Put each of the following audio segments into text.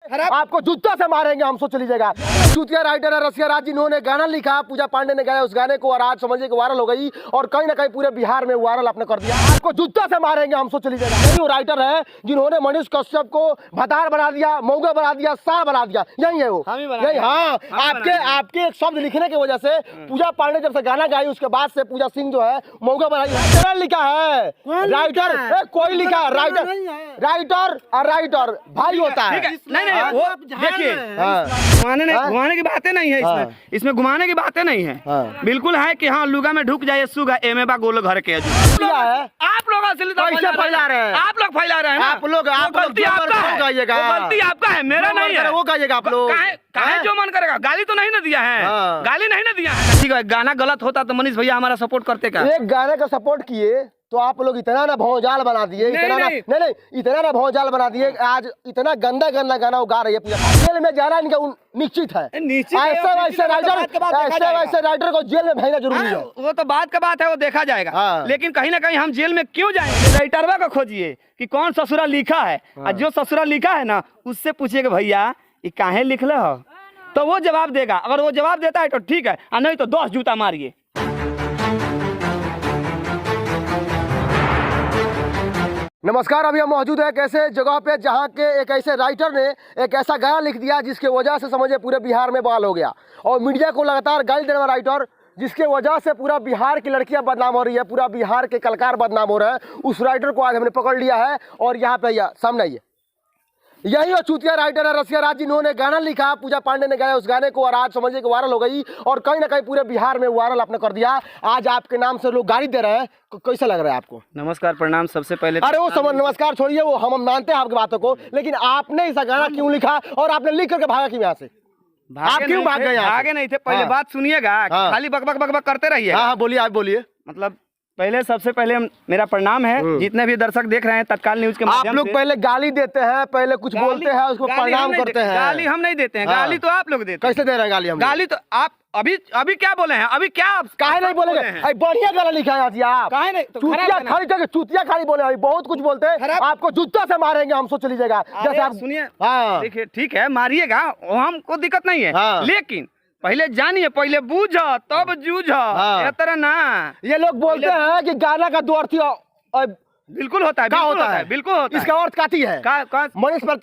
आपको जूता से मारेंगे हम, सोच लीजिएगा। चूतिया राइटर है रसिया राज, जिन्होंने गाना लिखा, पूजा पांडे ने गाया उस गाने को और आज समझिए कि वायरल हो गई और कहीं ना कहीं पूरे बिहार में वायरल आपने कर दिया। आपको जूता से मारेंगे हम, सोच लीजिएगा। यही वो राइटर है जिन्होंने मनीष कश्यप को भतार बना दिया, मौगा बना दिया, सा बना दिया। यही है वो, यही। हाँ, आपके एक शब्द लिखने की वजह से पूजा पांडे जब से गाना गाई उसके बाद से पूजा सिंह जो है मौगा बनाई। लिखा है राइटर, कोई लिखा है राइटर और राइटर भाई होता है। नहीं वो देखिए, घुमाने की बातें नहीं है इसमें घुमाने की बातें नहीं है। बिल्कुल है कि हाँ लुगा में ढुक जाए सुगा एमे बा गोल घर के। आप लोग कैसे फैला रहे हैं? आप लोग फैला रहे हैं, आप लोग गलती आपका है, मेरा नहीं है। वो कहिएगा आप लोग, कहे जो मन करेगा। गाली तो नहीं ना दिया है, गाली नहीं ना दिया है। ठीक है, गाना गलत होता तो मनीष भैया हमारा सपोर्ट करते का। एक गाने का सपोर्ट किए तो आप लोग इतना ना भौजाल बना दिए, इतना ना भौजाल बना दिए। आज इतना गंदा गंदा गाना वो गा रही है पूजा। जेल में जाना इनका निश्चित है। ऐसे राइटर को जेल में भेजना जरूरी है। वो तो बात का बात है, वो देखा जाएगा। लेकिन कहीं ना कहीं हम जेल में क्यों जाएंगे? राइटरवा को खोजिए कि कौन ससुरा लिखा है, और जो ससुरा लिखा है ना उससे पूछिएगा भैया ये काहे लिखले हो, तो वो जवाब देगा। अगर वो जवाब देता है तो ठीक है, और नहीं तो 10 जूता मारिए। नमस्कार, अभी हम मौजूद है एक ऐसे जगह पे जहाँ के एक ऐसे राइटर ने एक ऐसा गाना लिख दिया जिसके वजह से समझिए पूरे बिहार में बवाल हो गया और मीडिया को लगातार गाली देने वाला राइटर, जिसके वजह से पूरा बिहार की लड़कियां बदनाम हो रही है, पूरा बिहार के कलाकार बदनाम हो रहे हैं। उस राइटर को आज हमने पकड़ लिया है और यहाँ पे सामने आइए। यही वो चूतिया राइटर है रसिया राज, जिन्होंने गाना लिखा, पूजा पांडे ने गाया उस गाने को और आज समझिए कि वायरल हो गई और कहीं ना कहीं पूरे बिहार में वायरल आपने कर दिया। आज आपके नाम से लोग गाली दे रहे हैं, कैसा लग रहा है आपको? नमस्कार, प्रणाम। सबसे पहले अरे वो समझ, नमस्कार छोड़िए, वो हम मानते हैं आपकी बातों को, लेकिन आपने ऐसा गाना क्यों लिखा और आपने लिख करके भागा क्यों यहाँ से? आप क्यों भाग गए? भागे नहीं थे। पहले बात सुनिएगा, खाली बक बक बक बक करते रहिए। हाँ बोलिए, आप बोलिए। मतलब पहले सबसे पहले मेरा प्रणाम है जितने भी दर्शक देख रहे हैं तत्काल न्यूज के माध्यम से। आप लोग पहले गाली देते हैं, पहले कुछ बोलते हैं, उसको प्रणाम करते हैं। गाली हम नहीं देते हैं, गाली तो आप लोग देते हैं। कैसे दे रहे हैं गाली? हम गाली तो आप अभी क्या बोले हैं? अभी क्या काहे नहीं बोलेंगे? बढ़िया गाना लिखा है आज आप, काहे नहीं? चूतिया खाली बोले, बहुत कुछ बोलते हैं। आपको जूता से मारेंगे हम, सोच लीजिएगा। जैसे आप सुनिए, देखिए ठीक है मारिएगा, हमको दिक्कत नहीं है, लेकिन पहले जानिए, पहले बूझो तब जूझो। तरह ना ये लोग बोलते हैं कि गाना का दो अर्थ बिल्कुल होता है, बिल्कुल होता है। इसका अर्थ काती है मनीष पर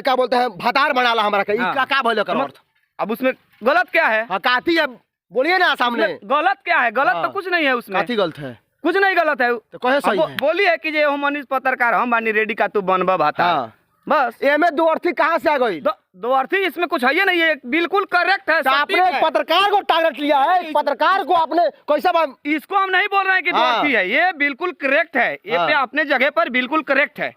क्या बोलते हैं, भतार बना ला हमारा क्या बोले का अर्थ। अब उसमें गलत क्या है? काती है, बोलिए ना सामने। गलत क्या है? गलत तो कुछ नहीं है उसमें। काती गलत है? कुछ नहीं गलत है, तो कहे सही है। बोलिए कि जे मनीष पत्रकार हम बानी रेडी का तू बनबा भाता, बस। ये में दो अर्थी कहाँ से आ गई? दो अर्थी इसमें कुछ है नहीं, ये बिल्कुल करेक्ट है। आपने पत्रकार को टारगेट लिया है, पत्रकार को आपने कैसा? इसको हम नहीं बोल रहे हैं कि दो अर्थी है, ये बिल्कुल करेक्ट है, ये पे अपने जगह पर बिल्कुल करेक्ट है।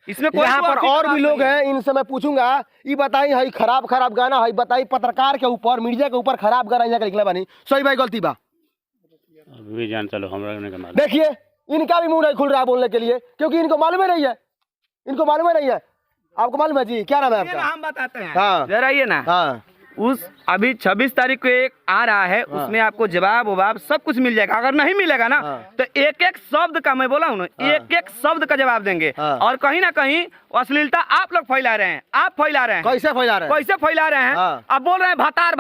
इसमें यहाँ पर और भी लोग हैं, इनसे मैं पूछूंगा, ये बताई है खराब गाना है, बताई पत्रकार के ऊपर, मीडिया के ऊपर खराब गाना यहाँ निकला बनी, सही भाई गलती बा? अभी जान चलो हमरा। देखिए इनका भी मुंह नहीं खुल रहा है बोलने के लिए, क्योंकि इनको मालूम ही नहीं है, आपको मालूम है जी? क्या नाम है आपका? हम बताते हैं जरा, ये ना उस अभी 26 तारीख को एक आ रहा है, उसमें आपको जवाब ववाब सब कुछ मिल जाएगा। अगर नहीं मिलेगा ना तो एक एक शब्द का, मैं बोला हूँ ना, एक एक शब्द का जवाब देंगे। और कहीं ना कहीं अश्लीलता आप लोग फैला रहे हैं, आप फैला रहे हैं। कैसे फैला रहे हैं? आप बोल रहे हैं भतार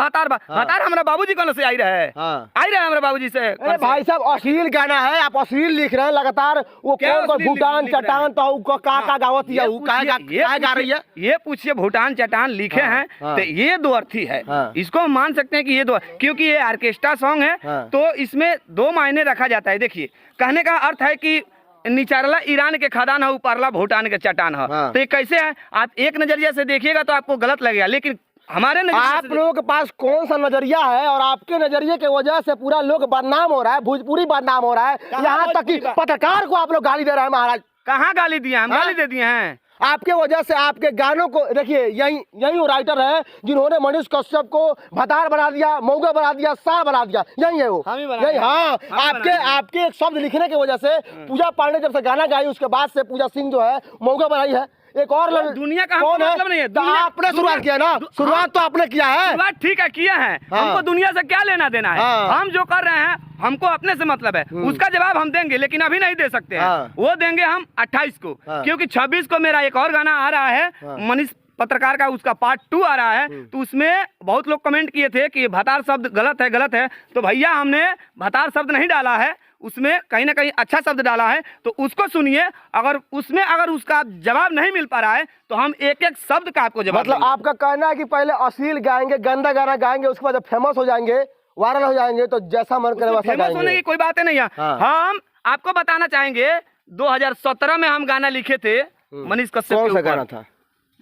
हमारे बाबूजी कौन से आई रहे हमारे बाबूजी से। भाई साहब अश्लील गाना है, आप अश्लील लिख रहे हैं लगातार। वो कौन भूटान चट्टान तो का गावत गा रही है? ये पूछिए, भूटान चट्टान लिखे हैं तो ये दो अर्थी है। इसको हम मान सकते हैं कि ये दो, क्योंकि ये ऑर्केस्ट्रा सॉन्ग है तो इसमें दो मायने रखा जाता है। देखिए कहने का अर्थ है कि निचारला ईरान के खदान है, ऊपरला भूटान के चट्टान है। तो ये कैसे है? आप एक नजरिया से देखिएगा तो आपको गलत लगेगा, लेकिन हमारे आप लोगों के पास कौन सा नजरिया है? और आपके नजरिए की वजह से पूरा लोग बदनाम हो रहा है, भोजपुरी बदनाम हो रहा है, यहाँ तक कि पत्रकार को आप लोग गाली दे रहे हैं। महाराज कहाँ गाली दिए? हम गाली दे दिए हैं? आपके वजह से आपके गानों को देखिए। यही वो राइटर है जिन्होंने मनीष कश्यप को भतार बना दिया, मौगा बना दिया, सा बना दिया। यही है वो, यही। हाँ, आपके एक शब्द लिखने की वजह से पूजा पांडे जब से गाना गाई उसके बाद से पूजा सिंह जो है मौगा बनाई है। एक और दुनिया का कौन मतलब नहीं है, आपने शुरुआत किया ना, शुरुआत तो आपने किया है। ठीक है, किया है। हमको दुनिया से क्या लेना देना है? हम जो कर रहे हैं हमको अपने से मतलब है, उसका जवाब हम देंगे, लेकिन अभी नहीं दे सकते हैं। वो देंगे हम 28 को, क्योंकि 26 को मेरा एक और गाना आ रहा है मनीष पत्रकार का उसका पार्ट 2 आ रहा है, तो उसमें बहुत लोग कमेंट किए थे कि भतार शब्द गलत है। तो भैया हमने भतार शब्द नहीं डाला है, उसमें कहीं ना कहीं अच्छा शब्द डाला है, तो उसको सुनिए। अगर उसमें अगर उसका जवाब नहीं मिल पा रहा है तो हम एक एक शब्द का आपको जवाब मतलब आपका कहना है कि पहले अश्लील गाएंगे, गंदा गाना गाएंगे, उसके बाद जब फेमस हो जाएंगे, वायरल हो जाएंगे, तो जैसा मन करे वैसा फेमस होने की कोई बात नहीं है। हम आपको बताना चाहेंगे 2017 में हम गाना लिखे थे मनीष कश्यप के ऊपर। गाना था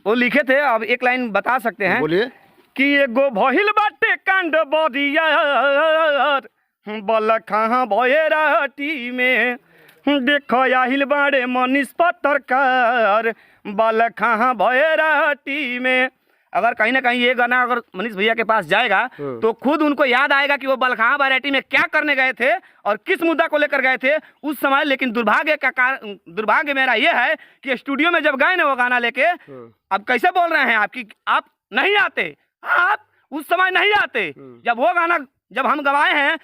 वो लिखे थे, अब एक लाइन बता सकते हैं। बोलिए। कि एगो भइल बाटे कांड बदियार बल कहाँ भयराटी में, देखो आहिल बाड़े मनीष पत्रकार बल कहाँ भयराटी में। अगर कहीं ना कहीं ये गाना अगर मनीष भैया के पास जाएगा तो खुद उनको याद आएगा कि वो बलखां वैरायटी में क्या करने गए थे और किस मुद्दा को लेकर गए थे उस समय। लेकिन दुर्भाग्य मेरा ये है कि स्टूडियो में जब गए ना वो गाना लेके, अब कैसे बोल रहे हैं आपकी आप नहीं आते, आप उस समय नहीं आते जब वो गाना जब हम गवाए हैं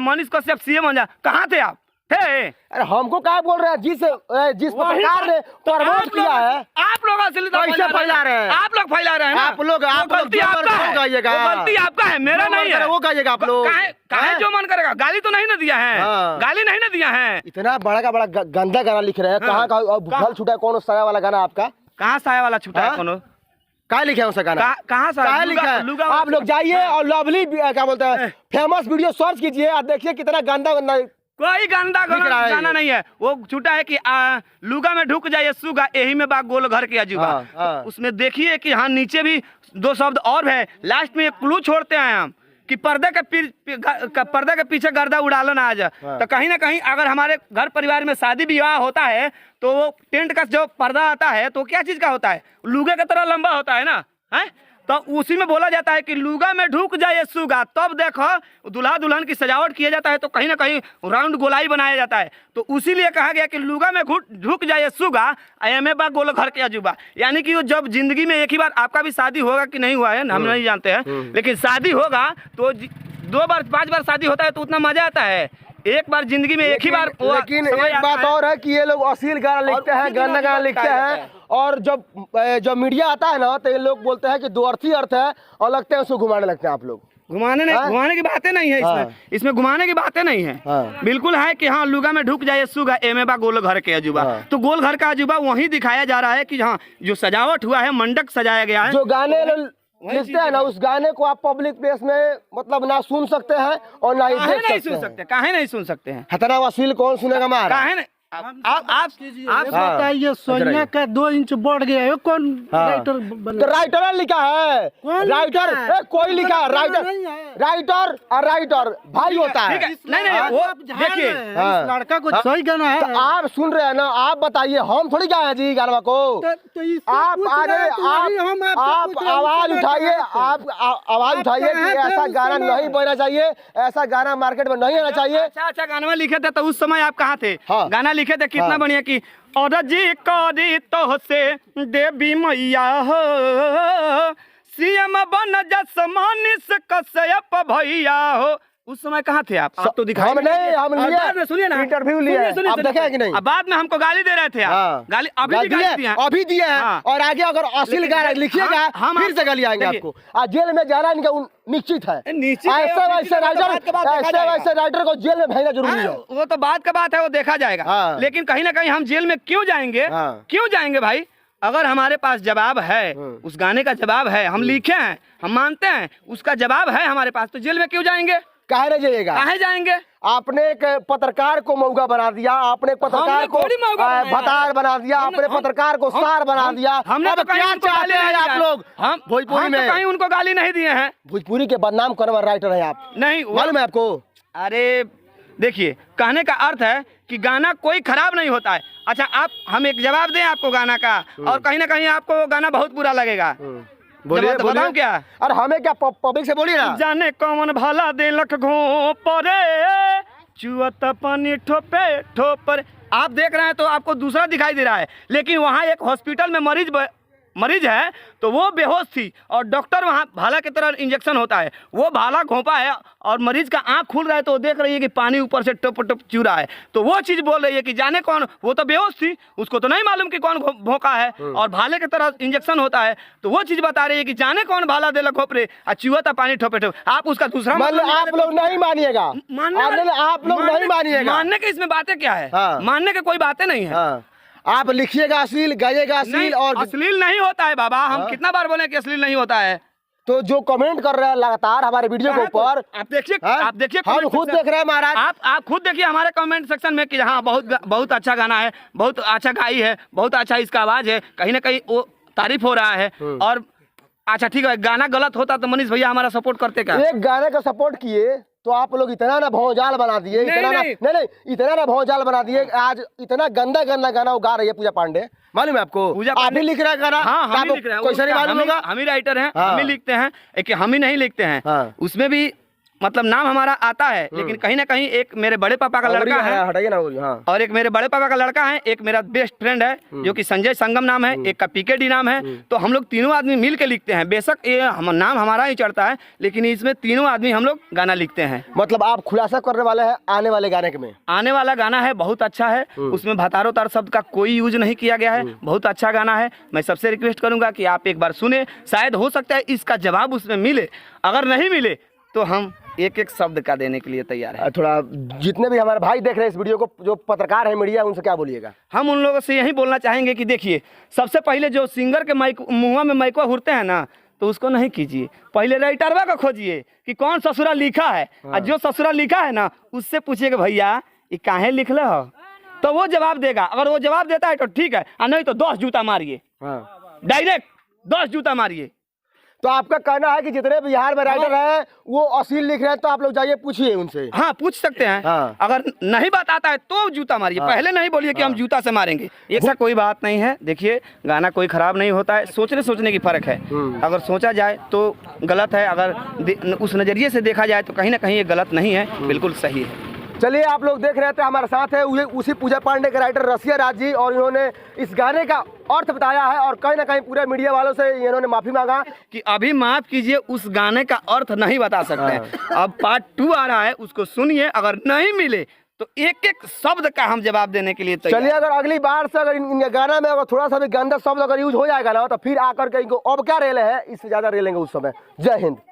मनीष कश्यप सीएम बन जा, कहाँ थे आप थे? अरे हमको क्या बोल रहे हैं, जिस पत्रकार ने प्रमोट किया है आप लोग कैसे फैला रहे हैं? आप लोग फैला रहे हैं ना? गलती आपका है, मेरा नहीं है। वो कहिएगा आप लोग काहे जो मन करेगा, गाली तो नहीं ना दिया है, गाली नहीं ना दिया है। इतना बड़ा का बड़ा गंदा गाना लिख रहे हैं, कहाँ का छूटा है? कौन साया वाला गाना आपका? कहाँ साया वाला छूटा है? कौन क्या लिखे है उसका गाना? कहाँ साया लिखा है? आप लोग जाइए और लवली क्या बोलते हैं फेमस वीडियो सर्च कीजिए और देखिए कितना गंदा कोई गंदा गाना नहीं है। वो छूटा है कि लुगा में ढुक जाइए सुगा यही में बा गोल घर के अजूबा। उसमें देखिए कि हाँ नीचे भी 2 शब्द और है, लास्ट में एक क्लू छोड़ते हैं हम कि पर्दे के पीछे गर्दा उड़ा लो ना आज। तो कहीं ना कहीं अगर हमारे घर परिवार में शादी विवाह होता है तो वो टेंट का जो पर्दा आता है तो क्या चीज का होता है? लुगे की तरह लंबा होता है ना, है? तो उसी में बोला जाता है कि लुगा में ढुक जाए सुगा, तब देखो दूल्हा दुल्हन की सजावट किया जाता है तो कहीं ना कहीं राउंड गोलाई बनाया जाता है। तो उसी लिए कहा गया कि लुगा में ढुक जाए सुगा एम बा गोल घर के अजूबा। यानी कि वो जब जिंदगी में एक ही बार, आपका भी शादी होगा कि नहीं हुआ है हम नहीं जानते हैं, लेकिन शादी होगा तो 2 बार 5 बार शादी होता है तो उतना मजा आता है। एक बार जिंदगी में एक ही बार। लेकिन एक बात और है कि ये लोग अश्लील गाना लिखते हैं, गंदा गाना लिखते हैं, और जब मीडिया आता है ना तो ये लोग बोलते हैं कि 2 अर्थी अर्थ है और लगते हैं उसको घुमाने लगते हैं। आप लोग घुमाने की बातें नहीं है इसमें। इसमें घुमाने की बातें नहीं है। बिल्कुल है कि हाँ लुगा में ढुक जाए सुगा एमे बा गोल घर के अजूबा। तो गोल घर का अजूबा वही दिखाया जा रहा है कि हाँ जो सजावट हुआ है, मंडप सजाया गया है। जो गाने लिखते हैं ना उस गाने को आप पब्लिक प्लेस में मतलब ना सुन सकते हैं और ना ही देख सकते हैं। काहे नहीं सुन सकते हैं? खतरा अश्लील कौन सुनेगा मार? काहे नहीं? आप बताइए सोनिया का 2 इंच बढ़ गया है, कौन राइटर तो राइटर लिखा है? राइटर कोई लिखा है? राइटर और राइटर भाई होता है। नहीं वो देखिए लड़का को सही गाना है। तो आप सुन रहे हैं ना, आप बताइए, हम थोड़ी गाए जी गाना को। आप आवाज उठाइए, आप आवाज उठाइए कि ऐसा गाना नहीं बजना चाहिए, ऐसा गाना मार्केट में नहीं आना चाहिए। अच्छा गाना लिखे थे तो उस समय आप कहाँ थे? गाना लिखे थे कितना बढ़िया कि और जी करी तो से देवी मैया हो सीएम बन जस मनीष कश्यप भैया हो। उस समय कहाँ थे आप? तो दिखाई हम सुनिए ना, इंटरव्यू लिए, आप देखे कि नहीं? अब बाद में हमको गाली दे रहे थे आप। गाली अभी दिए हैं और आगे अगर अश्लील गाना लिखिएगा फिर से गाली आएंगे आपको। आज जेल में जाना इनका निश्चित है। ऐसे वैसे राइटर को जेल में भेजना जरूरी है। वो तो बात का बात है, वो देखा जाएगा। लेकिन कहीं ना कहीं हम जेल में क्यों जाएंगे भाई? अगर हमारे पास जवाब है, उस गाने का जवाब है, हम लिखे हैं, हम मानते हैं उसका जवाब है हमारे पास, तो जेल में क्यों जाएंगे? काहे नहीं जाइएगा? काहे जाएंगे? आपने एक पत्रकार को मौगा बना दिया, आपने पत्रकार को भतार बना दिया, आपने पत्रकार को सार बना दिया। हमने तो क्या चाहते हैं आप लोग? हम भोजपुरी में कहीं उनको गाली नहीं दिए हैं। भोजपुरी के बदनाम करने वाले राइटर है आप, नहीं मालूम है आपको? अरे देखिए, कहने का अर्थ है कि गाना कोई खराब नहीं होता है। अच्छा हम एक जवाब दें आपको गाना का, और कहीं ना कहीं आपको गाना बहुत बुरा लगेगा। बोलिए बताऊं क्या? अरे हमें क्या, पब्लिक से बोलिए ना। जाने कौन भला देलक घोंपरे चुअत पानी ठोपे ठोपर। आप देख रहे हैं तो आपको दूसरा दिखाई दे रहा है, लेकिन वहाँ एक हॉस्पिटल में मरीज है तो वो बेहोश थी और डॉक्टर वहाँ भाला की तरह इंजेक्शन होता है, वो भाला घोंपा है और मरीज का आँख खुल रहा है तो वो देख रही है कि पानी ऊपर से टप टप चू रहा है, तो वो चीज़ बोल रही है कि जाने कौन, वो तो बेहोश थी, उसको तो नहीं मालूम कि कौन भोंका है और भाले की तरह इंजेक्शन होता है, तो वो चीज़ बता रही है कि जाने कौन भाला दे घोपरे और चूहा था पानी ठोपे ठोप। आप उसका दूसरा मतलब आप लोग नहीं मानिएगा, आप लोग नहीं मानिएगा, मानने की इसमें बातें क्या है? मानने की कोई बातें नहीं है। आप लिखिएगा अश्लील, गाइएगा अश्लील, और अश्लील नहीं होता है बाबा, हम कितना बार बोले कि अश्लील नहीं होता है। तो जो कमेंट कर रहे हैं लगातार हमारे वीडियो के ऊपर, आप देखिए, आप देखिए, हम खुद देख रहे हैं महाराज, आप खुद देखिए हमारे कमेंट सेक्शन में कि हाँ बहुत अच्छा गाना है, बहुत अच्छा गाई है, बहुत अच्छा इसका आवाज है, कहीं ना कहीं वो तारीफ हो रहा है। और अच्छा ठीक है, गाना गलत होता तो मनीष भैया हमारा सपोर्ट करते क्या? एक गाने का सपोर्ट किए तो आप लोग इतना ना भौजाल बना दिए, इतना ना भौजाल बना दिए। आज इतना गंदा गंदा गाना वो गा रही है पूजा पांडे, मालूम है आपको? आप भी लिख रहा है गाना? हाँ, हम ही लिख रहे हैं, कोई नहीं मालूम होगा, हम ही राइटर हैं, हम ही लिखते हैं, एक हम ही नहीं लिखते हैं, उसमें भी मतलब नाम हमारा आता है, लेकिन कहीं ना कहीं एक मेरे बड़े पापा का लड़का है, हटाइए ना, और एक मेरे बड़े पापा का लड़का है, एक मेरा बेस्ट फ्रेंड है जो कि संजय संगम नाम है, एक का पीके डी नाम है, तो हम लोग तीनों आदमी मिल के लिखते हैं। बेशक ये नाम हमारा ही चढ़ता है, लेकिन इसमें तीनों आदमी हम लोग गाना लिखते हैं। मतलब आप खुलासा करने वाले हैं आने वाले गाने के में? आने वाला गाना है बहुत अच्छा है, उसमें भतारो तार शब्द का कोई यूज नहीं किया गया है, बहुत अच्छा गाना है। मैं सबसे रिक्वेस्ट करूंगा कि आप एक बार सुने, शायद हो सकता है इसका जवाब उसमें मिले, अगर नहीं मिले तो हम एक एक शब्द का देने के लिए तैयार है। थोड़ा जितने भी हमारे भाई देख रहे हैं इस वीडियो को, जो पत्रकार है, मीडिया, उनसे क्या बोलिएगा? हम उन लोगों से यही बोलना चाहेंगे कि देखिए, सबसे पहले जो सिंगर के मुँह में माइकवा हुरते हैं ना, तो उसको नहीं कीजिए, पहले राइटरवा को खोजिए कि कौन ससुरा लिखा है, और जो ससुरा लिखा है ना उससे पूछिए कि भैया ये काहे लिख ले हो, तो वो जवाब देगा। अगर वो जवाब देता है तो ठीक है, और नहीं तो 10 जूता मारिए, डायरेक्ट 10 जूता मारिए। तो आपका कहना है कि जितने बिहार में राइटर हैं वो अश्लील लिख रहे हैं, तो आप लोग जाइए पूछिए उनसे। हाँ, पूछ सकते हैं। अगर नहीं बात आता है तो जूता मारिए, पहले नहीं बोलिए कि हम जूता से मारेंगे, ऐसा कोई बात नहीं है। देखिए, गाना कोई खराब नहीं होता है, सोचने की फर्क है। अगर सोचा जाए तो गलत है, अगर उस नजरिए से देखा जाए तो कहीं ना कहीं ये गलत नहीं है, बिल्कुल सही है। चलिए, आप लोग देख रहे थे, हमारे साथ है उसी पूजा पांडे के राइटर रसिया राज जी, और इन्होंने इस गाने का अर्थ बताया है, और कहीं ना कहीं पूरे मीडिया वालों से इन्होंने माफी मांगा कि अभी माफ कीजिए, उस गाने का अर्थ नहीं बता सकते हैं। अब पार्ट 2 आ रहा है, उसको सुनिए, अगर नहीं मिले तो एक एक शब्द का हम जवाब देने के लिए तैयार। चलिए, अगर अगली बार से अगर इन गाना में अगर थोड़ा सा भी गंदा शब्द अगर यूज हो जाएगा ना, तो फिर आकर के इनको अब क्या रेले है, इससे ज्यादा रेलेंगे उस समय। जय हिंद।